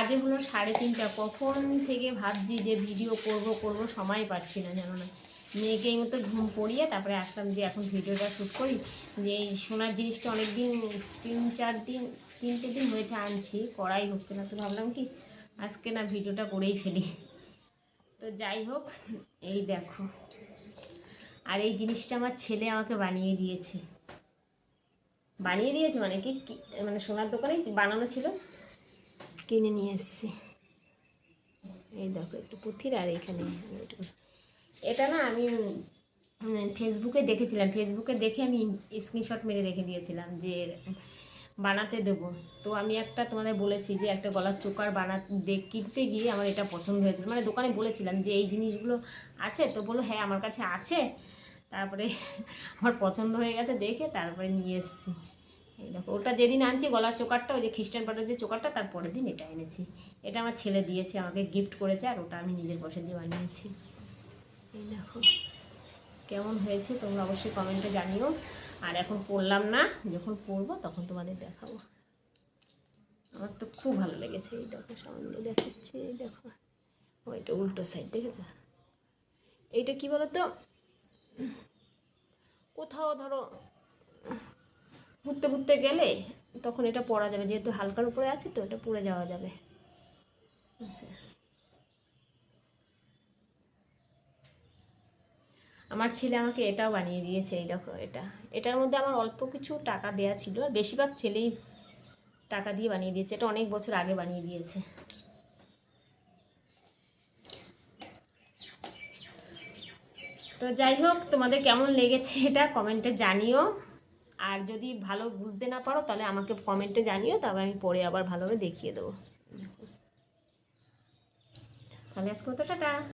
বাজে হলো 3:30, কখন থেকে ভাবছি যে ভিডিও করব সময় পাচ্ছি না, জানো না। মেয়েকে এই মতো ঘুম পড়িয়ে তারপরে আসলাম যে এখন ভিডিওটা শ্যুট করি। যে এই সোনার জিনিসটা অনেক দিন 3-4 দিন হয়েছে আনছি, করাই হচ্ছে না, তো ভাবলাম কি আজকে না ভিডিওটা করেই ফেলি। তো যাই হোক, এই দেখো, আর এই জিনিসটা আমার ছেলে আমাকে বানিয়ে দিয়েছে মানে কি মানে সোনার দোকানে বানানো ছিল, কিনে নিয়ে এসেছি। এই দেখো একটু পুঁথির, আর এখানে এটা না আমি ফেসবুকে দেখেছিলাম, ফেসবুকে দেখে আমি স্ক্রিনশট মেরে রেখে দিয়েছিলাম যে বানাতে দেবো। তো আমি একটা তোমাদের বলেছি যে একটা গলার চোকার কিনতে গিয়ে আমার এটা পছন্দ হয়েছিল, মানে দোকানে বলেছিলাম যে এই জিনিসগুলো আছে, তো বললো হ্যাঁ আমার কাছে আছে। তারপরে আমার পছন্দ হয়ে গেছে দেখে, তারপরে নিয়ে এসেছি। এই দেখো, ওটা যেদিন আনছি গলার চোকারটা, ওই যে খ্রিস্টান পাটের যে চোকারটা, তার পরের দিন এটা এনেছি। এটা আমার ছেলে দিয়েছে, আমাকে গিফট করেছে, আর ওটা আমি নিজের পয়সা দিয়ে বানিয়েছি। এই দেখো কেমন হয়েছে তোমরা অবশ্যই কমেন্টে জানিও। আর এখন পরলাম না, যখন পরবো তখন তোমাদের দেখাবো। আমার তো খুব ভালো লেগেছে। এই দেখো সামনে দেখাচ্ছি, এই দেখো ওইটা উল্টো সাইড, দেখেছো? এইটা কি বলতো, কোথাও ধরো ঘুরতে গেলে তখন এটা পরা যাবে, যেহেতু হালকার উপরে আছে তো এটা পরে যাওয়া যাবে। আমার ছেলে আমাকে এটাও বানিয়ে দিয়েছে। এই দেখো, এটার মধ্যে আমার অল্প কিছু টাকা দেয়া ছিল, আর বেশিরভাগ ছেলেই টাকা দিয়ে বানিয়ে দিয়েছে। এটা অনেক বছর আগে বানিয়ে দিয়েছে। তো যাই হোক, তোমাদের কেমন লেগেছে এটা কমেন্টে জানিও। আর যদি ভালো বুঝতে না পারো তাহলে আমাকে কমেন্টে জানিও, তবে আমি পরে আবার ভালোভাবে দেখিয়ে দেবো। তাহলে আজকে তো টাটা।